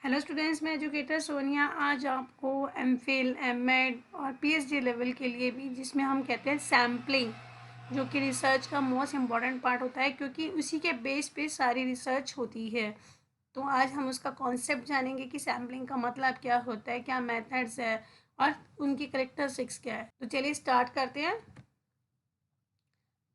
Hello students, मैं educator Sonia आज आपको एमफिल, एमएड और पीएचडी लेवल के लिए भी, जिसमें हम कहते हैं सैम्पलिंग, जो कि रिसर्च का मोस्ट इम्पॉर्टेंट पार्ट होता है क्योंकि उसी के बेस पे सारी रिसर्च होती है। तो आज हम उसका कॉन्सेप्ट जानेंगे कि सैम्पलिंग का मतलब क्या होता है, क्या मेथड्स है और उनकी करेक्टरिस्टिक्स क्या है। तो चलिए स्टार्ट करते हैं।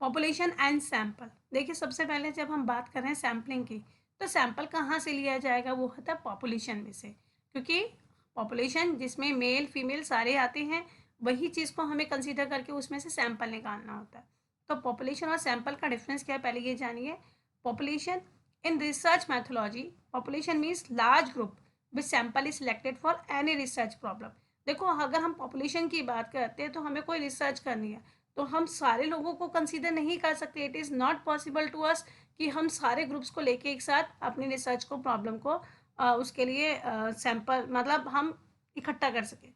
Population and sample. देखिए, सबसे पहले जब हम बात कर रहे हैं सैम्पलिंग की, तो सैंपल कहाँ से लिया जाएगा? वो होता है पॉपुलेशन में से, क्योंकि पॉपुलेशन जिसमें मेल फीमेल सारे आते हैं, वही चीज़ को हमें कंसीडर करके उसमें से सैंपल निकालना होता है। तो पॉपुलेशन और सैंपल का डिफरेंस क्या है, पहले ये जानिए। Population in research methodology, population means large group which sample is selected for any research problem. देखो, अगर हम पॉपुलेशन की बात करते हैं तो हमें कोई रिसर्च करनी है, तो हम सारे लोगों को कंसीडर नहीं कर सकते। It is not possible to us कि हम सारे ग्रुप्स को लेके एक साथ अपनी रिसर्च को, प्रॉब्लम को उसके लिए सैंपल मतलब हम इकट्ठा कर सकें।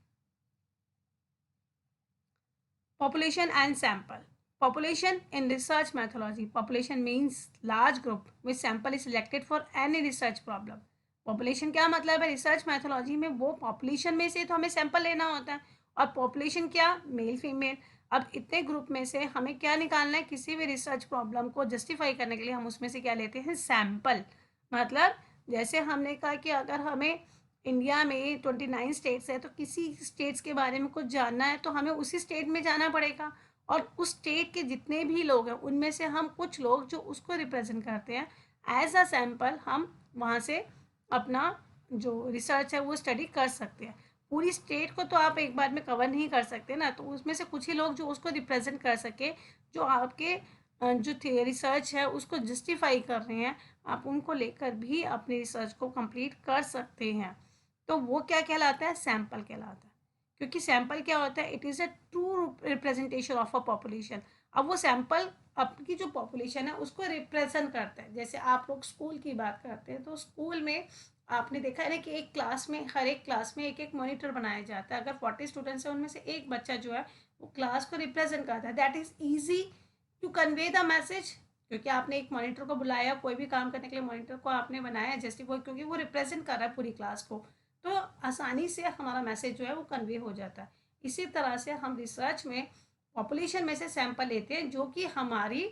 Population and sample. Population in research methodology. Population means large group which sample is selected for any research problem. Population क्या मतलब है? रिसर्च मैथोलॉजी में वो पॉपुलेशन में से तो हमें सैंपल लेना होता है, और पॉपुलेशन क्या, मेल फीमेल। अब इतने ग्रुप में से हमें क्या निकालना है? किसी भी रिसर्च प्रॉब्लम को जस्टिफाई करने के लिए हम उसमें से क्या लेते हैं? सैंपल। मतलब जैसे हमने कहा कि अगर हमें इंडिया में 29 स्टेट्स है, तो किसी स्टेट्स के बारे में कुछ जानना है तो हमें उसी स्टेट में जाना पड़ेगा, और उस स्टेट के जितने भी लोग हैं उनमें से हम कुछ लोग जो उसको रिप्रेजेंट करते हैं, एज अ सैंपल हम वहाँ से अपना जो रिसर्च है वो स्टडी कर सकते हैं। पूरी स्टेट को तो आप एक बार में कवर नहीं कर सकते ना, तो उसमें से कुछ ही लोग जो उसको रिप्रेजेंट कर सके, जो आपके जो रिसर्च है उसको जस्टिफाई कर रहे हैं, आप उनको लेकर भी अपनी रिसर्च को कंप्लीट कर सकते हैं। तो वो क्या कहलाता है? सैंपल कहलाता है। क्योंकि सैंपल क्या होता है? It is a true representation of a population. अब वो सैंपल आपकी जो पॉपुलेशन है उसको रिप्रेजेंट करता है। जैसे आप लोग स्कूल की बात करते हैं, तो स्कूल में आपने देखा है ना कि एक क्लास में, हर एक क्लास में एक एक मॉनिटर बनाया जाता है। अगर 40 स्टूडेंट्स हैं, उनमें से एक बच्चा जो है वो क्लास को रिप्रेजेंट करता है। That is easy to convey the message, क्योंकि आपने एक मॉनिटर को बुलाया, कोई भी काम करने के लिए मॉनिटर को आपने बनाया जस्टिफाई, क्योंकि वो रिप्रेजेंट कर रहा है पूरी क्लास को, तो आसानी से हमारा मैसेज जो है वो कन्वे हो जाता है। इसी तरह से हम रिसर्च में पॉपुलेशन में से सैंपल लेते हैं, जो कि हमारी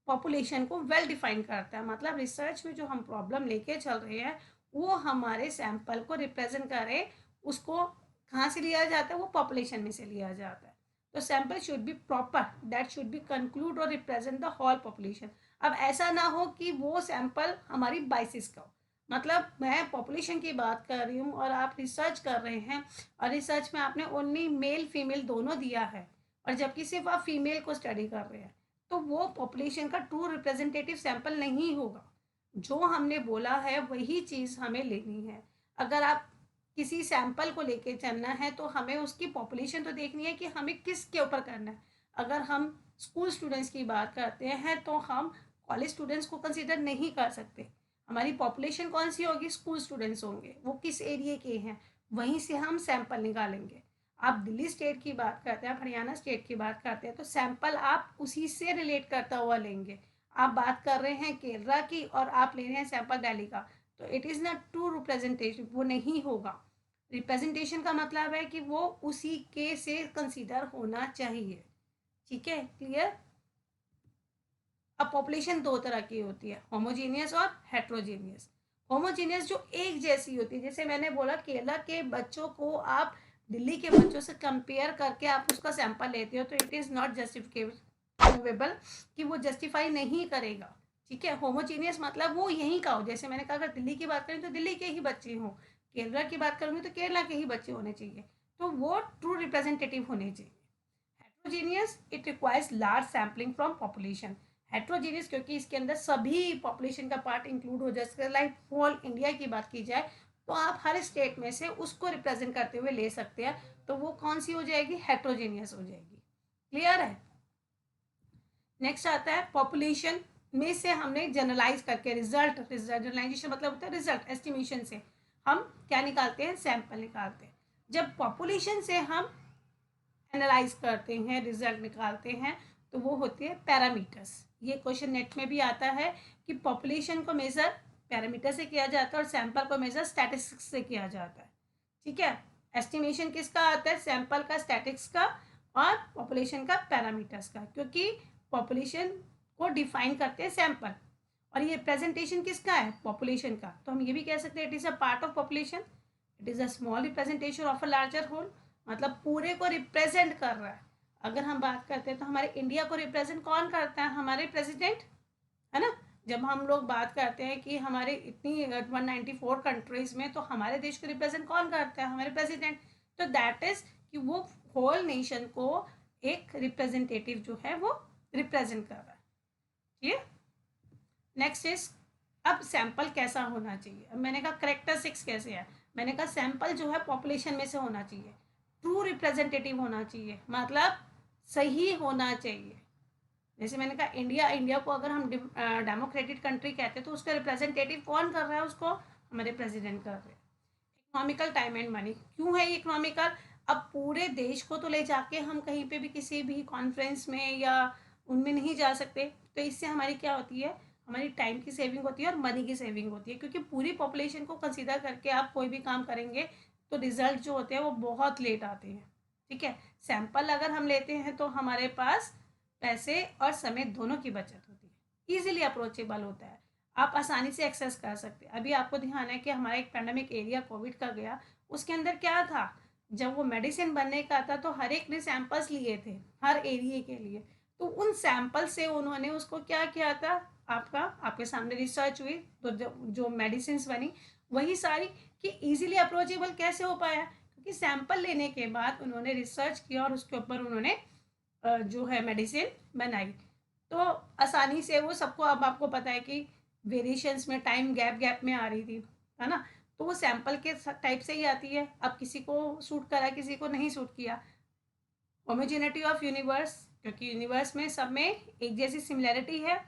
पॉपुलेशन को वेल डिफाइन करता है। मतलब रिसर्च में जो हम प्रॉब्लम लेके चल रहे हैं वो हमारे सैंपल को रिप्रेजेंट करे, उसको कहाँ से लिया जाता है? वो पॉपुलेशन में से लिया जाता है। तो sample should be proper, that should be conclude और रिप्रेजेंट द होल पॉपुलेशन। अब ऐसा ना हो कि वो सैंपल हमारी बाइसिस का हो। मतलब मैं पॉपुलेशन की बात कर रही हूँ और आप रिसर्च कर रहे हैं, और रिसर्च में आपने ओनली मेल फीमेल दोनों दिया है, और जबकि सिर्फ आप फीमेल को स्टडी कर रहे हैं, तो वो पॉपुलेशन का ट्रू रिप्रेजेंटेटिव सैंपल नहीं होगा। जो हमने बोला है वही चीज़ हमें लेनी है। अगर आप किसी सैंपल को लेके चलना है तो हमें उसकी पॉपुलेशन तो देखनी है कि हमें किसके ऊपर करना है। अगर हम स्कूल स्टूडेंट्स की बात करते हैं तो हम कॉलेज स्टूडेंट्स को कंसिडर नहीं कर सकते। हमारी पॉपुलेशन कौन सी होगी? स्कूल स्टूडेंट्स होंगे, वो किस एरिए के हैं, वहीं से हम सैंपल निकालेंगे। आप दिल्ली स्टेट की बात करते हैं, आप हरियाणा स्टेट की बात करते हैं, तो सैंपल आप उसी से रिलेट करता हुआ लेंगे। आप बात कर रहे हैं केरला की और आप ले रहे हैं सैंपल दिल्ली का, तो it is not true representation, वो नहीं होगा। रिप्रेजेंटेशन का मतलब है कि वो उसी के से कंसीडर होना चाहिए। ठीक है, क्लियर? अब पॉपुलेशन दो तरह की होती है, होमोजीनियस और हेट्रोजीनियस। होमोजीनियस जो एक जैसी होती है, जैसे मैंने बोला केरला के बच्चों को आप दिल्ली के बच्चों से कंपेयर करके आप उसका सैंपल लेते हो, तो इट इज़ नॉट जस्टिफिकेबल, कि वो जस्टिफाई नहीं करेगा। ठीक है, होमोजीनियस मतलब वो यहीं का हो। जैसे मैंने कहा, अगर दिल्ली की बात करें तो दिल्ली के ही बच्चे हों, केरला की बात करूँगी तो केरला के ही बच्चे होने चाहिए, तो वो ट्रू रिप्रेजेंटेटिव होने चाहिए। Heterogeneous, it requires large sampling from population. Heterogeneous क्योंकि इसके अंदर सभी पॉपुलेशन का पार्ट इंक्लूड हो जाए। लाइक होल इंडिया की बात की जाए तो आप हर स्टेट में से उसको रिप्रेजेंट करते हुए ले सकते हैं, तो वो कौन सी हो जाएगी? हेट्रोजीनियस हो जाएगी। क्लियर है? नेक्स्ट आता है पॉपुलेशन में से हमने जनरलाइज करके रिजल्ट, जनरलाइजेशन मतलब होता है रिजल्ट, एस्टिमेशन से हम क्या निकालते हैं? सैंपल निकालते हैं। जब पॉपुलेशन से हम एनालाइज करते हैं, रिजल्ट निकालते हैं, तो वो होती है पैरामीटर्स। ये क्वेश्चन नेट में भी आता है कि पॉपुलेशन को मेजर पैरामीटर से किया जाता है और सैंपल को मेजर स्टैटिस्टिक्स से किया जाता है। ठीक है, एस्टिमेशन किसका आता है? सैंपल का, स्टैटिक्स का और पॉपुलेशन का, पैरामीटर्स का, क्योंकि पॉपुलेशन को डिफाइन करते हैं सैंपल और ये रिप्रेजेंटेशन किसका है? पॉपुलेशन का। तो हम ये भी कह सकते हैं it is a part of population, it is a small representation of a larger whole, मतलब पूरे को रिप्रेजेंट कर रहा है। अगर हम बात करते हैं तो हमारे इंडिया को रिप्रेजेंट कौन करता है? हमारे प्रेसिडेंट, है ना। जब हम लोग बात करते हैं कि हमारे इतनी 194 कंट्रीज में, तो हमारे देश को रिप्रेजेंट कौन करता है? हमारे प्रेसिडेंट। तो दैट इज कि वो होल नेशन को एक रिप्रेजेंटेटिव जो है वो रिप्रेजेंट कर रहा है। ठीक है, नेक्स्ट इज अब सैंपल कैसा होना चाहिए। अब मैंने कहा करेक्टरिस्टिक्स कैसे है, मैंने कहा सैंपल जो है पॉपुलेशन में से होना चाहिए, ट्रू रिप्रेजेंटेटिव होना चाहिए, मतलब सही होना चाहिए। जैसे मैंने कहा इंडिया को अगर हम डेमोक्रेटिक कंट्री कहते हैं तो उसका रिप्रेजेंटेटिव कौन कर रहा है? उसको हमारे प्रेसिडेंट कर रहे हैं। इकोनॉमिकल, टाइम एंड मनी, क्यों है इकोनॉमिकल? अब पूरे देश को तो ले जाके हम कहीं पे भी किसी भी कॉन्फ्रेंस में या उनमें नहीं जा सकते, तो इससे हमारी क्या होती है? हमारी टाइम की सेविंग होती है और मनी की सेविंग होती है, क्योंकि पूरी पॉपुलेशन को कंसिडर करके आप कोई भी काम करेंगे तो रिजल्ट जो होते हैं वो बहुत लेट आते हैं। ठीक है, सैंपल अगर हम लेते हैं तो हमारे पास पैसे और समय दोनों की बचत होती है, ईजिली अप्रोचेबल होता है, आप आसानी से एक्सेस कर सकते हैं। अभी आपको ध्यान है कि हमारा एक पैंडेमिक एरिया कोविड का गया, उसके अंदर क्या था? जब वो मेडिसिन बनने का था तो हर एक ने सैंपल्स लिए थे हर एरिया के लिए, तो उन सैंपल से उन्होंने उसको क्या किया था? आपके सामने रिसर्च हुई, तो जो मेडिसिन बनी वही सारी, कि इजीली अप्रोचेबल कैसे हो पाया? क्योंकि सैंपल लेने के बाद उन्होंने रिसर्च किया और उसके ऊपर उन्होंने जो है मेडिसिन बनाई, तो आसानी से वो सबको, अब आपको पता है कि वेरिएशंस में टाइम गैप में आ रही थी, है ना। तो वो सैंपल के टाइप से ही आती है, अब किसी को सूट करा किसी को नहीं सूट किया। होमोजेनिटी ऑफ यूनिवर्स, क्योंकि यूनिवर्स में सब में एक जैसी सिमिलैरिटी है।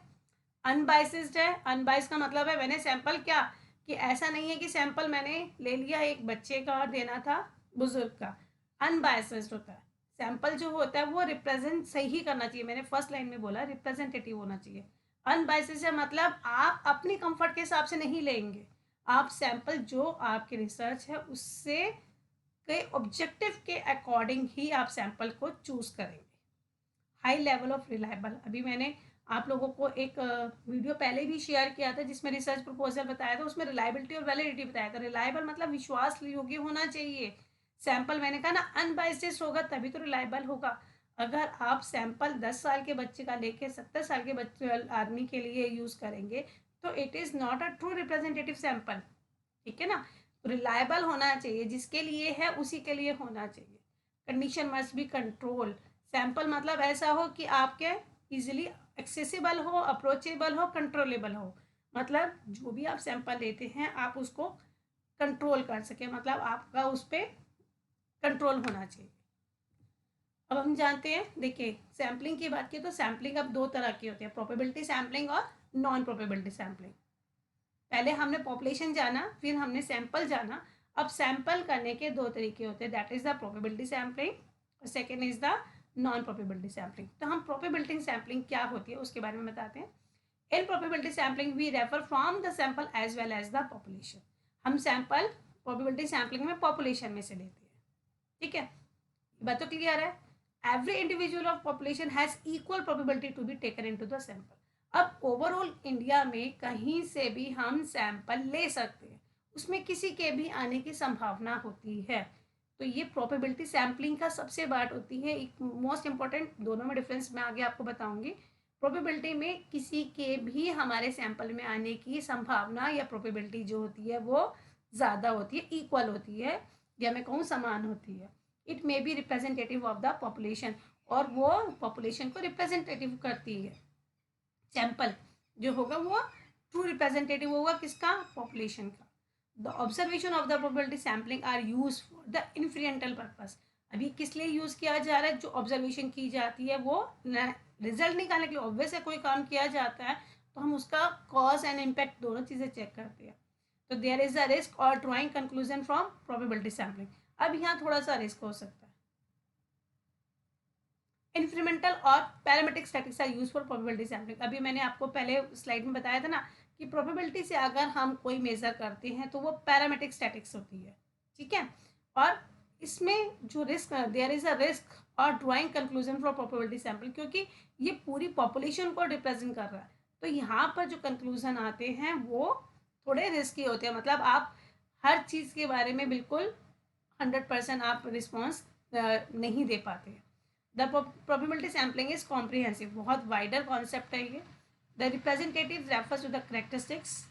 अनबाइस्ड है, अनबाइस्ड का मतलब है मैंने सैंपल क्या, कि ऐसा नहीं है कि सैंपल मैंने ले लिया एक बच्चे का और देना था बुजुर्ग का, अनबाइस्ड होता है। सैंपल जो होता है वो रिप्रेजेंट सही करना चाहिए, मैंने फर्स्ट लाइन में बोला रिप्रेजेंटेटिव होना चाहिए। अनबाइस्ड है मतलब आप अपनी कंफर्ट के हिसाब से नहीं लेंगे, आप सैंपल जो आपकी रिसर्च है उससे के ऑब्जेक्टिव के अकॉर्डिंग ही आप सैंपल को चूज करेंगे। हाई लेवल ऑफ रिलायबल, अभी मैंने आप लोगों को एक वीडियो पहले भी शेयर किया था जिसमें रिसर्च प्रपोजल बताया था, उसमें रिलायबिलिटी और वैलिडिटी बताया था। रिलायबल मतलब विश्वास योग्य होना चाहिए। सैंपल मैंने कहा ना अनबाइस्ड होगा तभी तो रिलायबल होगा। अगर आप सैंपल 10 साल के बच्चे का लेके 70 साल के बच्चे आदमी के लिए यूज करेंगे तो it is not a true representative sample. ठीक है ना, रिलायबल होना चाहिए, जिसके लिए है उसी के लिए होना चाहिए। Condition must be control, sample मतलब ऐसा हो कि आपके इजीली एक्सेसिबल हो, अप्रोचेबल हो, कंट्रोलेबल हो, मतलब जो भी आप सैंपल लेते हैं आप उसको कंट्रोल कर सके, मतलब आपका उस पर कंट्रोल होना चाहिए। अब हम जानते हैं, देखिए सैम्पलिंग की बात की तो सैम्पलिंग अब दो तरह की होती है, प्रोबेबिलिटी सैम्पलिंग और नॉन प्रोबेबिलिटी सैम्पलिंग। पहले हमने पॉपुलेशन जाना, फिर हमने सैंपल जाना। अब सैंपल करने के दो तरीके होते हैं, that is the probability sampling और second is the non probability sampling. तो हम प्रोबेबिलिटी सैम्पलिंग क्या होती है उसके बारे में बताते हैं। In probability sampling we refer from the sample as well as the population. हम सैंपल प्रोबेबिलिटी सैम्पलिंग में पॉपुलेशन में से लेते हैं। ठीक है, बात तो क्लियर है। Every individual of population has equal probability to be taken into the sample. अब ओवरऑल इंडिया में कहीं से भी हम सैंपल ले सकते हैं, उसमें किसी के भी आने की संभावना होती है। तो ये प्रोबेबिलिटी सैम्पलिंग का सबसे बात होती है, एक मोस्ट इंपॉर्टेंट, दोनों में डिफरेंस मैं आगे आपको बताऊंगी। प्रोबेबिलिटी में किसी के भी हमारे सैंपल में आने की संभावना या प्रोबेबिलिटी जो होती है वो ज़्यादा होती है, इक्वल होती है, या मैं कहूँ समान होती है। It may be representative of the population, और वो पॉपुलेशन को रिप्रेजेंटेटिव करती है। सैंपल जो होगा वो ट्रू रिप्रेजेंटेटिव होगा किसका? पॉपुलेशन का। The observation of the probability sampling are use for the influential purpose. अभी किस लिए यूज किया जा रहा है? जो ऑब्जर्वेशन की जाती है वो रिजल्ट निकालने के लिए, ऑब्वियस है कोई काम किया जाता है तो हम उसका कॉज एंड इम्पैक्ट दोनों चीजें चेक करते हैं। तो देयर इज अ रिस्क और drawing conclusion from probability sampling. अब यहाँ थोड़ा सा रिस्क हो सकता है। इंक्रीमेंटल और parametric statistics are use for probability sampling. अभी मैंने आपको पहले स्लाइड में बताया था ना कि प्रोबेबिलिटी से अगर हम कोई मेज़र करते हैं तो वो पैरामीट्रिक स्टैटिक्स होती है, ठीक है। और इसमें जो risk, there is a risk और drawing conclusion for probability sample, क्योंकि ये पूरी पॉपुलेशन को रिप्रेजेंट कर रहा है, तो यहाँ पर जो कंक्लूजन आते हैं वो थोड़े रिस्की होते हैं। मतलब आप हर चीज़ के बारे में बिल्कुल 100% आप रिस्पॉन्स नहीं दे पाते। The probability sampling is comprehensive, बहुत वाइडर कॉन्सेप्ट है ये। The representative refers to the characteristics,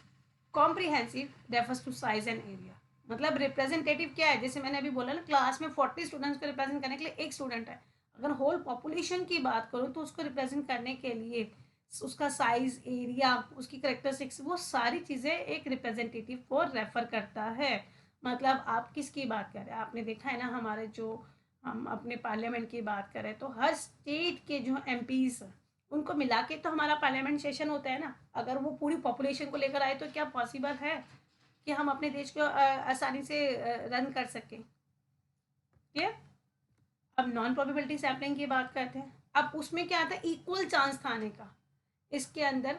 comprehensive refers to size and area. मतलब रिप्रेजेंटेटिव क्या है, जैसे मैंने अभी बोला ना, क्लास में 40 स्टूडेंट्स को रिप्रेजेंट करने के लिए एक स्टूडेंट है। अगर होल पॉपुलेशन की बात करूँ तो उसको रिप्रेजेंट करने के लिए उसका साइज, एरिया, उसकी करेक्टरिस्टिक्स, वो सारी चीज़ें एक रिप्रेजेंटेटिव को रेफर करता है। मतलब आप किसकी बात कर रहे हैं, आपने देखा है ना, हमारे जो हम अपने पार्लियामेंट की बात करें तो हर स्टेट के जो एमपीज उनको मिला के तो हमारा पार्लियामेंट सेशन होता है ना। अगर वो पूरी पॉपुलेशन को लेकर आए तो क्या पॉसिबल है कि हम अपने देश को आसानी से रन कर सकें। क्लियर। अब नॉन प्रोबेबिलिटी सैम्पलिंग की बात करते हैं। अब उसमें क्या आता है, इक्वल चांस था आने का। इसके अंदर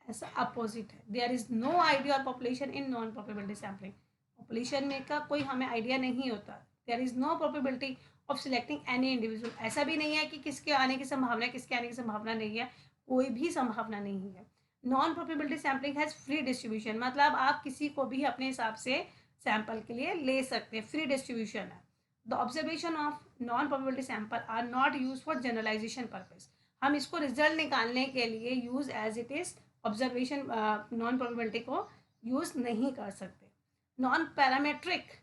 ऐसा अपोजिट है, there is no idea of population in non probability sampling. Population में का कोई हमें आइडिया नहीं होता। There is no probability of selecting any individual, ऐसा भी नहीं है कि किसके आने की संभावना है, किसके आने की संभावना नहीं है, कोई भी संभावना नहीं है। Non probability sampling has free distribution, मतलब आप किसी को भी अपने हिसाब से सैंपल के लिए ले सकते हैं, फ्री डिस्ट्रीब्यूशन है। The observation of non probability sample are not use for generalisation purpose, हम इसको रिजल्ट निकालने के लिए use as it is observation non probability को यूज नहीं कर सकते। Non parametric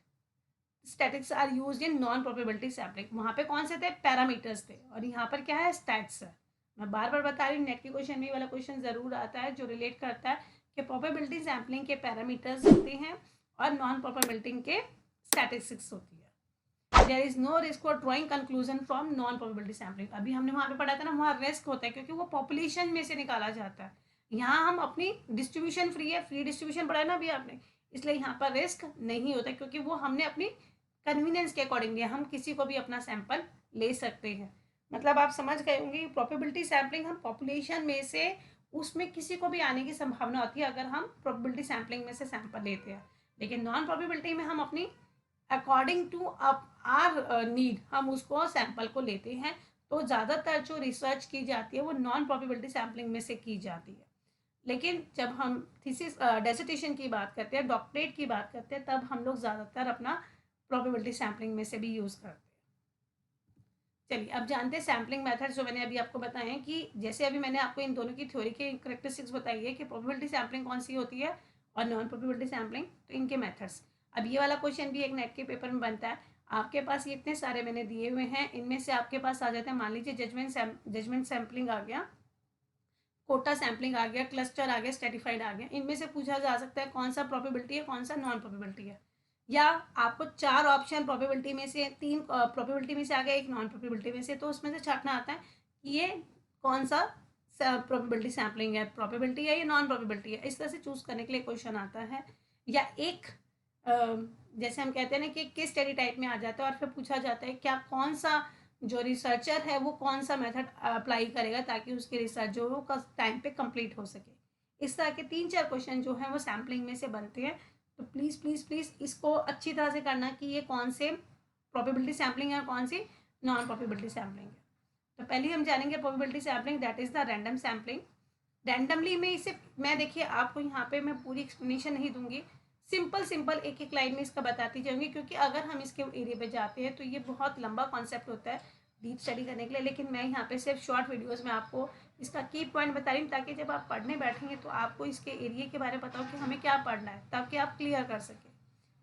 statics are use in non probability sampling, वहाँ पे कौन से थे, पैरामीटर्स थे, और यहाँ पर क्या है, स्टैट्स है। मैं बार बार बता रही हूँ, नेट के क्वेश्चन में वाला क्वेश्चन जरूर आता है जो रिलेट करता है कि प्रोबेबिलिटी सैम्पलिंग के पैरामीटर्स होते हैं और नॉन प्रोबेबिलिटी के स्टैटिस्टिक्स होती है। There is no risk for drawing conclusion from non probability sampling, अभी हमने वहाँ पे पढ़ा था ना, वहाँ रिस्क होता है क्योंकि वो पॉपुलेशन में से निकाला जाता है। यहाँ हम अपनी डिस्ट्रीब्यूशन फ्री है, फ्री डिस्ट्रीब्यूशन पढ़ा है ना अभी आपने, इसलिए यहाँ पर रिस्क नहीं होता क्योंकि वो हमने अपनी कन्वीनियंस के अकॉर्डिंग लिया, हम किसी को भी अपना सैंपल ले सकते हैं। मतलब आप समझ गए होंगे, प्रोबेबिलिटी सैम्पलिंग हम पॉपुलेशन में से उसमें किसी को भी आने की संभावना होती है अगर हम प्रोबेबिलिटी सैम्पलिंग में से सैंपल लेते हैं। लेकिन नॉन प्रोबेबिलिटी में हम अपनी अकॉर्डिंग टू आर नीड हम उसको सैंपल को लेते हैं। तो ज़्यादातर जो रिसर्च की जाती है वो नॉन प्रोबेबिलिटी सैम्पलिंग में से की जाती है। लेकिन जब हम थीसिस डेसिटेशन की बात करते हैं, डॉक्टरेट की बात करते हैं, तब हम लोग ज़्यादातर अपना प्रोबेबिलिटी सैम्पलिंग में से भी यूज़ करते हैं। चलिए अब जानते हैं सैम्पलिंग मेथड जो मैंने अभी आपको बताए हैं, कि जैसे अभी मैंने आपको इन दोनों की थ्योरी के करेक्टरिस्टिक्स बताई है कि प्रोबेबिलिटी सैम्पलिंग कौन सी होती है और नॉन प्रोबेबिलिटी सैम्पलिंग, तो इनके मेथड्स। अब ये वाला क्वेश्चन भी एक नेट के पेपर में बनता है, आपके पास ये इतने सारे मैंने दिए हुए हैं, इनमें से आपके पास आ जाते हैं, मान लीजिए जजमेंट सैम्पलिंग आ गया, कोटा सैम्पलिंग आ गया, क्लस्टर आ गया, स्ट्रेटिफाइड आ गया, इनमें से पूछा जा सकता है कौन सा प्रोबेबिलिटी है, कौन सा नॉन प्रोबेबिलिटी है। या आपको 4 ऑप्शन प्रोबेबिलिटी में से 3 प्रोबेबिलिटी में से आ गया, एक नॉन प्रोबेबिलिटी में से, तो उसमें से छांटना आता है कि ये कौन सा प्रोबेबिलिटी सैम्पलिंग है, प्रोबेबिलिटी है या नॉन प्रोबेबिलिटी है। इस तरह से चूज करने के लिए क्वेश्चन आता है। या एक जैसे हम कहते हैं ना कि केस स्टडी टाइप में आ जाता है और फिर पूछा जाता है क्या कौन सा जो रिसर्चर है वो कौन सा मेथड अप्लाई करेगा ताकि उसकी रिसर्च जो वो टाइम पे कंप्लीट हो सके। इस तरह के 3-4 क्वेश्चन जो हैं वो सैम्पलिंग में से बनते हैं। तो प्लीज़ प्लीज़ प्लीज़ इसको अच्छी तरह से करना कि ये कौन से प्रोबेबिलिटी सैम्पलिंग है और कौन सी नॉन प्रोबेबिलिटी सैम्पलिंग है। तो पहले हम जानेंगे probability sampling, that is the random sampling. Randomly में इसे मैं देखिए आपको यहाँ पे मैं पूरी एक्सप्लेनेशन नहीं दूंगी, सिंपल एक एक लाइन में इसका बताती जाऊंगी, क्योंकि अगर हम इसके एरिया पे जाते हैं तो ये बहुत लंबा कॉन्सेप्ट होता है डीप स्टडी करने के लिए। लेकिन मैं यहाँ पे सिर्फ शॉर्ट वीडियोस में आपको इसका की पॉइंट बता रही हूँ ताकि जब आप पढ़ने बैठेंगे तो आपको इसके एरिया के बारे में बताओ कि हमें क्या पढ़ना है, ताकि आप क्लियर कर सकें।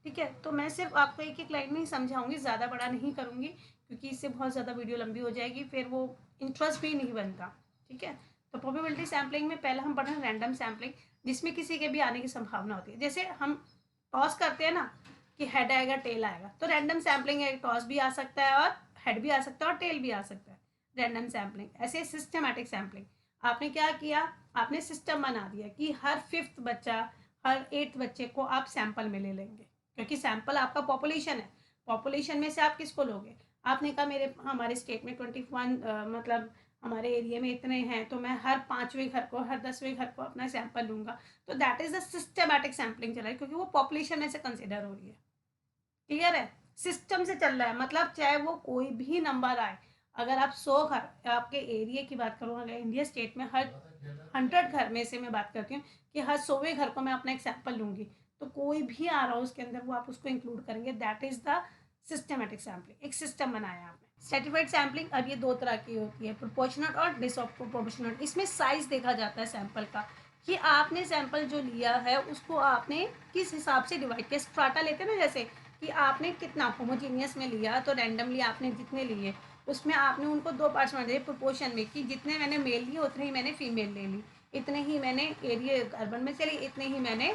ठीक है, तो मैं सिर्फ आपको एक एक लाइन में ही समझाऊंगी, ज़्यादा बड़ा नहीं करूँगी क्योंकि इससे बहुत ज़्यादा वीडियो लंबी हो जाएगी, फिर वो इंटरेस्ट भी नहीं बनता। ठीक है, तो प्रोबेबिलिटी सैम्पलिंग में पहले हम पढ़ रहे हैं रैंडम सैम्पलिंग, जिसमें किसी के भी आने की संभावना होती है। जैसे हम टॉस करते हैं ना कि हेड आएगा टेल आएगा, तो रैंडम सैम्पलिंग है, टॉस भी आ सकता है और हेड भी आ सकता है और टेल भी आ सकता है। Random sampling. ऐसे सिस्टमैटिक सैम्पलिंग, आपने क्या किया, आपने सिस्टम बना दिया कि हर 5th बच्चा, हर 8th बच्चे को आप सैंपल में ले लेंगे, क्योंकि सैंपल आपका पॉपुलेशन है। पॉपुलेशन में से आप किसको लोगे, आपने कहा मेरे हमारे स्टेट में 21 मतलब हमारे एरिया में इतने हैं तो मैं हर 5वें घर को, हर 10वें घर को अपना सैंपल लूँगा। तो that is a systematic sampling चल रहा है, क्योंकि वो पॉपुलेशन में से कंसिडर हो रही है। क्लियर है? सिस्टम से चल रहा है, मतलब चाहे वो कोई भी नंबर आए, अगर आप 100 घर, आपके एरिया की बात करूँ, अगर इंडिया स्टेट में हर 100 घर में से मैं बात करती हूँ कि हर 100वें घर को मैं अपना एक सैंपल लूँगी, तो कोई भी आ रहा हो उसके अंदर वो आप उसको इंक्लूड करेंगे। That is the systematic sampling. एक सिस्टम बनाया आपने। सर्टिफाइड सैम्पलिंग, अब ये 2 तरह की होती है, प्रोपोर्शनल और डिसप्रोपोर्शनल। इसमें साइज़ देखा जाता है सैंपल का, कि आपने सैंपल जो लिया है उसको आपने किस हिसाब से डिवाइड किया। स्ट्राटा लेते हैं ना, जैसे कि आपने कितना होमोजीनियस में लिया, तो रैंडमली आपने जितने लिए उसमें आपने उनको 2 पार्ट्स में दिए प्रोपोर्शन में, कि जितने मैंने मेल लिए उतने ही मैंने फीमेल ले ली, इतने ही मैंने एरिया अर्बन में से लिए, इतने ही मैंने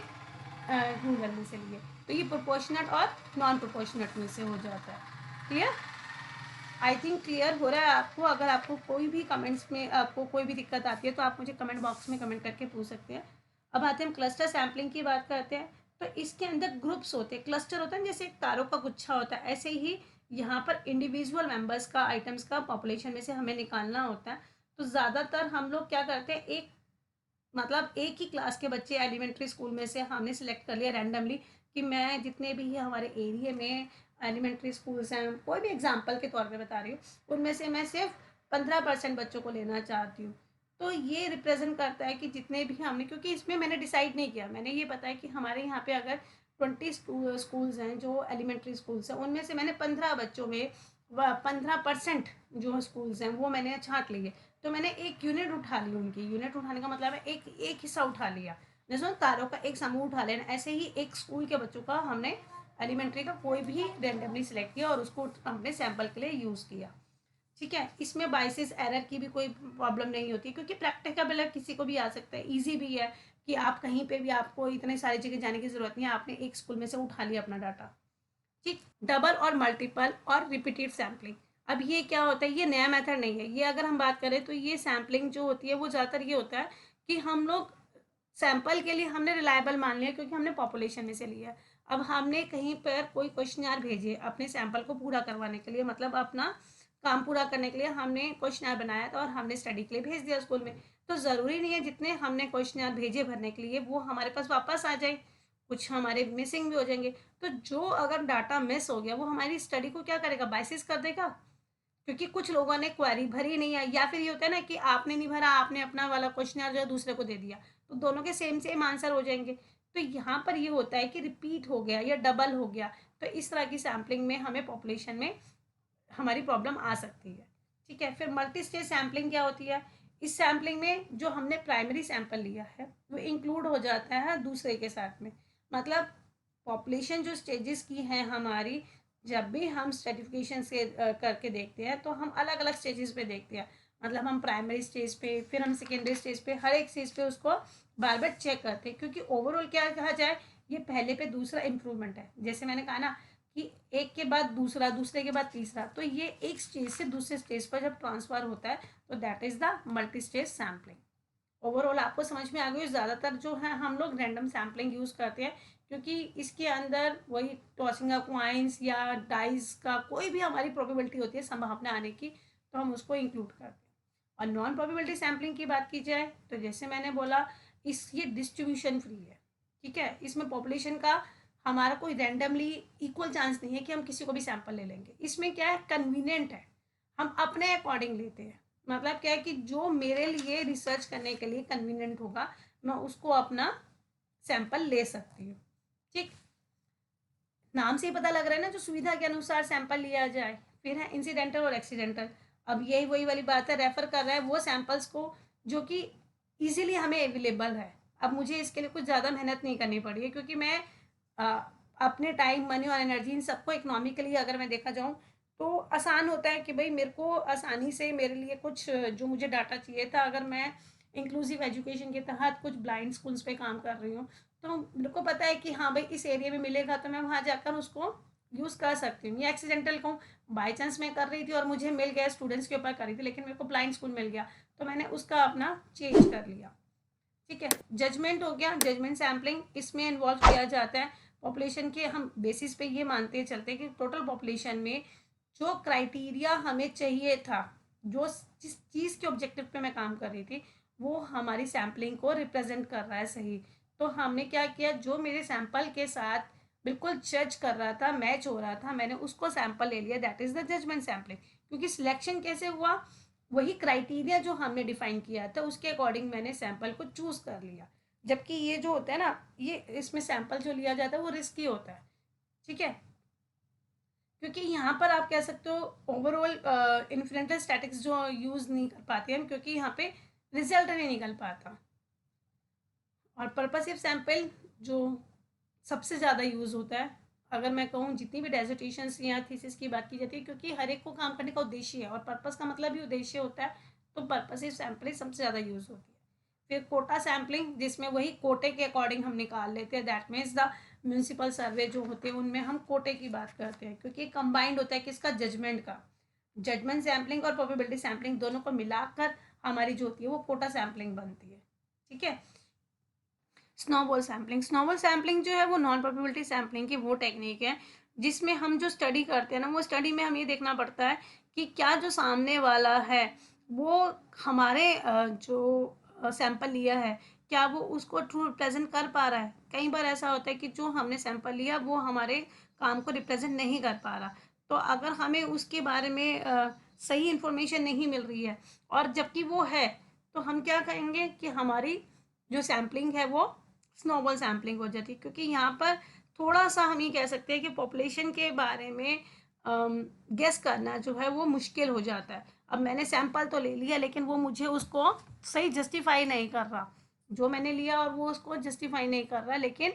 रूरल में से लिए। तो ये प्रोपोर्शनल और नॉन प्रोपोर्शनल में से हो जाता है। क्लियर? आई थिंक क्लियर हो रहा है आपको। अगर आपको कोई भी कमेंट्स में आपको कोई भी दिक्कत आती है तो आप मुझे कमेंट बॉक्स में कमेंट करके पूछ सकते हैं। अब आते हैं हम क्लस्टर सैम्पलिंग की बात करते हैं। तो इसके अंदर ग्रुप्स होते हैं, क्लस्टर होता है जैसे एक तारों का गुच्छा होता है, ऐसे ही यहाँ पर इंडिविजुअल मेंबर्स का, आइटम्स का पॉपुलेशन में से हमें निकालना होता है। तो ज़्यादातर हम लोग क्या करते हैं, एक मतलब एक ही क्लास के बच्चे एलिमेंट्री स्कूल में से हमने सिलेक्ट कर लिया रैंडमली, कि मैं जितने भी हमारे एरिया में एलिमेंट्री स्कूल्स हैं, कोई भी एग्जांपल के तौर पे बता रही हूँ, उनमें से मैं सिर्फ 15% बच्चों को लेना चाहती हूँ। तो ये रिप्रेजेंट करता है कि जितने भी हमने, क्योंकि इसमें मैंने डिसाइड नहीं किया, मैंने ये बताया कि हमारे यहाँ पे अगर 20 स्कूल्स हैं जो एलिमेंट्री स्कूल्स हैं, उनमें से मैंने 15 बच्चों में 15% जो स्कूल्स हैं वो मैंने छांट लिए। तो मैंने एक यूनिट उठा ली, उनकी यूनिट उठाने का मतलब है एक हिस्सा उठा लिया, जैसे तारों का एक समूह उठा लेना। ऐसे ही एक स्कूल के बच्चों का हमने एलिमेंट्री का कोई भी रेंडमली सिलेक्ट किया और उसको हमने सैंपल के लिए यूज़ किया। ठीक है, इसमें बाइसिस एरर की भी कोई प्रॉब्लम नहीं होती, क्योंकि प्रैक्टिकल किसी को भी आ सकता है, ईजी भी है कि आप कहीं पे भी, आपको इतने सारी जगह जाने की ज़रूरत नहीं है, आपने एक स्कूल में से उठा लिया अपना डाटा। ठीक, डबल और मल्टीपल और रिपीटेड सैम्पलिंग। अब ये क्या होता है, ये नया मेथड नहीं है। ये अगर हम बात करें तो ये सैम्पलिंग जो होती है वो ज़्यादातर ये होता है कि हम लोग सैंपल के लिए हमने रिलायबल मान लिया, क्योंकि हमने पॉपुलेशन में से लिया। अब हमने कहीं पर कोई क्वेश्चनर भेजे अपने सैंपल को पूरा करवाने के लिए, मतलब अपना काम पूरा करने के लिए हमने क्वेश्चनर बनाया था और हमने स्टडी के लिए भेज दिया स्कूल में। तो ज़रूरी नहीं है जितने हमने क्वेश्चनर भेजे भरने के लिए वो हमारे पास वापस आ जाए, कुछ हमारे मिसिंग भी हो जाएंगे। तो जो अगर डाटा मिस हो गया वो हमारी स्टडी को क्या करेगा, बाइसिस कर देगा, क्योंकि कुछ लोगों ने क्वेरी भरी नहीं है, या फिर ये होता है ना कि आपने नहीं भरा, आपने अपना वाला क्वेश्चन जो है दूसरे को दे दिया, तो दोनों के सेम सेम आंसर हो जाएंगे। तो यहाँ पर ये होता है कि रिपीट हो गया या डबल हो गया, तो इस तरह की सैम्पलिंग में हमें पॉपुलेशन में हमारी प्रॉब्लम आ सकती है। ठीक है, फिर मल्टी स्टेज सैम्पलिंग क्या होती है। इस सैम्पलिंग में जो हमने प्राइमरी सैंपल लिया है वो इंक्लूड हो जाता है दूसरे के साथ में, मतलब पॉपुलेशन जो स्टेजेस की है हमारी, जब भी हम स्ट्रेटिफिकेशन से करके देखते हैं तो हम अलग अलग स्टेजेस पे देखते हैं। मतलब हम प्राइमरी स्टेज पे, फिर हम सेकेंडरी स्टेज पे, हर एक स्टेज पे उसको बार बार चेक करते हैं, क्योंकि ओवरऑल क्या कहा जाए, ये पहले पे दूसरा इम्प्रूवमेंट है। जैसे मैंने कहा ना कि एक के बाद दूसरा, दूसरे के बाद तीसरा, तो ये एक स्टेज से दूसरे स्टेज पर जब ट्रांसफर होता है तो that is the multi stage sampling. Overall आपको समझ में आ गई। ज़्यादातर जो है हम लोग रैंडम सैम्पलिंग यूज़ करते हैं, क्योंकि इसके अंदर वही टॉसिंग ऑफ कॉइन्स या डाइस का कोई भी हमारी प्रोबेबिलिटी होती है संभावना आने की, तो हम उसको इंक्लूड करते हैं। और नॉन प्रोबेबिलिटी सैम्पलिंग की बात की जाए तो जैसे मैंने बोला, ये डिस्ट्रीब्यूशन फ्री है। ठीक है, इसमें पॉपुलेशन का हमारा कोई रैंडमली इक्वल चांस नहीं है कि हम किसी को भी सैंपल ले लेंगे। इसमें क्या है, कन्वीनियंट है, हम अपने अकॉर्डिंग लेते हैं। मतलब क्या है कि जो मेरे लिए रिसर्च करने के लिए कन्वीनियंट होगा मैं उसको अपना सैंपल ले सकती हूँ। ठीक, नाम से ही पता लग रहा है ना, जो सुविधा के अनुसार सैंपल लिया जाए। फिर है इंसिडेंटल और एक्सीडेंटल। अब यही वही वाली बात है, रेफर कर रहा है वो सैंपल्स को जो कि इजीली हमें अवेलेबल है। अब मुझे इसके लिए कुछ ज़्यादा मेहनत नहीं करनी पड़ी है, क्योंकि मैं आ, अपने टाइम, मनी और एनर्जी इन सबको इकोनॉमिकली अगर मैं देखा जाऊँ तो आसान होता है कि भाई मेरे को आसानी से मेरे लिए कुछ जो मुझे डाटा चाहिए था, अगर मैं इंक्लूसिव एजुकेशन के तहत कुछ ब्लाइंड स्कूल्स पे काम कर रही हूँ, तो मेरे को पता है कि हाँ भाई इस एरिया में मिलेगा तो मैं वहाँ जाकर उसको यूज़ कर सकती हूँ। या एक्सीडेंटल कहूँ, बाई चांस मैं कर रही थी और मुझे मिल गया, स्टूडेंट्स के ऊपर कर रही थी लेकिन मेरे को ब्लाइंड स्कूल मिल गया, तो मैंने उसका अपना चेंज कर लिया। ठीक है, जजमेंट हो गया, जजमेंट सैम्पलिंग इसमें इन्वॉल्व किया जाता है। पॉपुलेशन के हम बेसिस पे ये मानते चलते हैं कि टोटल पॉपुलेशन में जो क्राइटेरिया हमें चाहिए था जिस चीज़ के ऑब्जेक्टिव पे मैं काम कर रही थी वो हमारी सैम्पलिंग को रिप्रेजेंट कर रहा है सही। तो हमने क्या किया, जो मेरे सैंपल के साथ बिल्कुल जज कर रहा था, मैच हो रहा था, मैंने उसको सैंपल ले लिया, that is the judgement sampling. क्योंकि सिलेक्शन कैसे हुआ, वही क्राइटेरिया जो हमने डिफाइन किया था उसके अकॉर्डिंग मैंने सैंपल को चूज कर लिया। जबकि ये जो होता है ना, ये इसमें सैंपल जो लिया जाता है वो रिस्की होता है, ठीक है। क्योंकि यहाँ पर आप कह सकते हो ओवरऑल इन्फ्लुएंटर स्टैटिक्स जो यूज़ नहीं कर पाते हम, क्योंकि यहाँ पे रिजल्ट नहीं निकल पाता। और पर्पसिव सैंपल जो सबसे ज़्यादा यूज़ होता है, अगर मैं कहूँ जितनी भी डेजर्टेशंस या थीसिस की बात की जाती है, क्योंकि हर एक को काम करने का उद्देश्य है और पर्पस का मतलब भी उद्देश्य होता है, तो पर्पसिव सैंपलिंग सबसे ज़्यादा यूज़ होती है। फिर कोटा सैंपलिंग, जिसमें वही कोटे के अकॉर्डिंग हम निकाल लेते हैं, दैट मीन्स द म्यूनसिपल सर्वे जो होते हैं उनमें हम कोटे की बात करते हैं, क्योंकि कंबाइंड होता है किसका, जजमेंट का। जजमेंट सैंपलिंग और प्रोबेबिलिटी सैंपलिंग दोनों को मिलाकर हमारी जो होती है वो कोटा सैंपलिंग बनती है, ठीक है। स्नोबॉल सैम्पलिंग, स्नोबॉल सैम्पलिंग जो है वो नॉन प्रोबेबिलिटी सैम्पलिंग की वो टेक्निक है जिसमें हम जो स्टडी करते हैं ना, वो स्टडी में हम ये देखना पड़ता है कि क्या जो सामने वाला है वो हमारे जो सैंपल लिया है क्या वो उसको ट्रू रिप्रेजेंट कर पा रहा है। कई बार ऐसा होता है कि जो हमने सैंपल लिया वो हमारे काम को रिप्रेजेंट नहीं कर पा रहा। तो अगर हमें उसके बारे में सही इन्फॉर्मेशन नहीं मिल रही है और जबकि वो है, तो हम क्या कहेंगे कि हमारी जो सैम्पलिंग है वो स्नोबॉल सैम्पलिंग हो जाती है। क्योंकि यहाँ पर थोड़ा सा हम ये कह सकते हैं कि पॉपुलेशन के बारे में गेस करना जो है वो मुश्किल हो जाता है। अब मैंने सैंपल तो ले लिया लेकिन वो मुझे उसको सही जस्टिफाई नहीं कर रहा, जो मैंने लिया और वो उसको जस्टिफाई नहीं कर रहा, लेकिन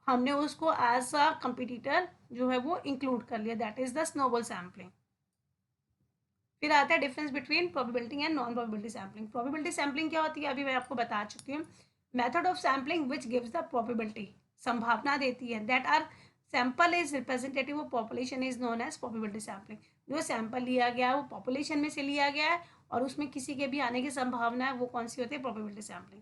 हमने उसको एज अ कंपिटिटर जो है वो इंक्लूड कर लिया, that is the snowball sampling. फिर आता है difference between probability and non probability sampling. Probability sampling क्या होती है अभी मैं आपको बता चुकी हूँ। Method of sampling which gives the probability, संभावना देती है, that are sample is representative of population is known as probability sampling. जो सैंपल लिया गया है वो पॉपुलेशन में से लिया गया है और उसमें किसी के भी आने की संभावना है, वो कौन सी होती है, probability sampling.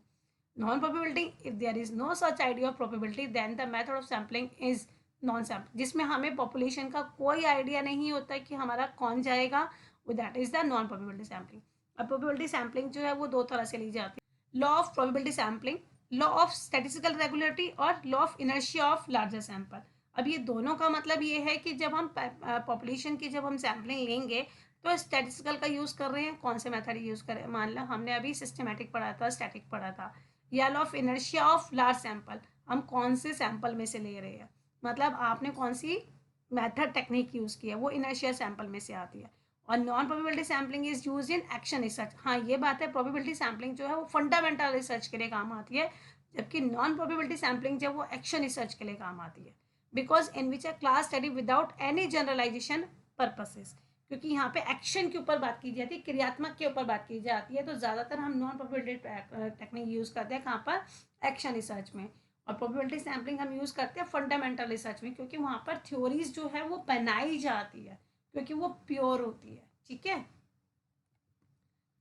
Non probability, if there is no such idea of probability then the method of sampling is non sample, जिसमें हमें पॉपुलेशन का कोई आइडिया नहीं होता है कि हमारा कौन जाएगा, that is the non probability sampling. अब प्रोबेबिलिटी सैम्पलिंग जो है वो दो तरह से ली जाती है, law of probability sampling, law of statistical regularity और law of inertia of larger sample. अब ये दोनों का मतलब ये है कि जब हम पॉपुलेशन की जब हम सैम्पलिंग लेंगे तो स्टैटिस्टिकल का यूज़ कर रहे हैं, कौन से मेथड यूज़ करें, मान लो हमने अभी सिस्टमैटिक पढ़ा था, स्टैटिक पढ़ा था, या law of inertia of large sample, हम कौन से सैंपल में से ले रहे हैं, मतलब आपने कौन सी मेथड टेक्निक यूज़ की है, वो इनर्शिया सैंपल में से आती है। और non probability sampling is use in action research. हाँ ये बात है, प्रोबेबिलिटी सैम्पलिंग जो है वो फंडामेंटल रिसर्च के लिए काम आती है, जबकि नॉन प्रोबेबिलिटी सैम्पलिंग जो है वो एक्शन रिसर्च के लिए काम आती है, because in which a class study without any generalisation purposes. क्योंकि यहाँ पे एक्शन के ऊपर बात की जाती है, क्रियात्मक के ऊपर बात की जाती है, तो ज़्यादातर हम नॉन प्रोबेबिलिटी टेक्निक यूज़ करते हैं कहाँ पर, एक्शन रिसर्च में। और प्रोबेबिलिटी सैम्पलिंग हम यूज़ करते हैं फंडामेंटल रिसर्च में, क्योंकि वहाँ पर थ्योरीज जो है वो बनाई जाती है, क्योंकि वो प्योर होती है, ठीक है।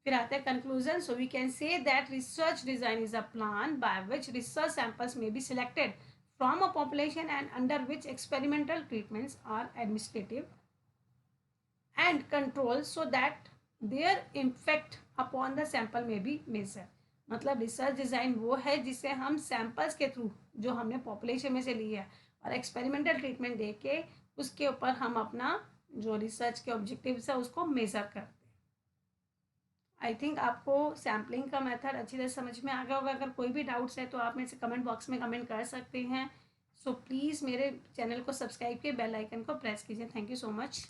फिर आता है conclusion, so we can say that research design is a plan by which research samples may be selected from a population and under which experimental treatments are administrative and control so that their impact upon the sample may be measured। मतलब research design वो है जिसे हम samples के through जो हमने population में से ली है और एक्सपेरिमेंटल ट्रीटमेंट दे के उसके ऊपर हम अपना जो रिसर्च के ऑब्जेक्टिव्स है उसको मेज़र करते हैं। आई थिंक आपको सैम्पलिंग का मेथड अच्छी तरह समझ में आ गया होगा। अगर कोई भी डाउट्स है तो आप मेरे से कमेंट बॉक्स में कमेंट कर सकते हैं। सो प्लीज़ मेरे चैनल को सब्सक्राइब के बेल आइकन को प्रेस कीजिए। Thank you so much.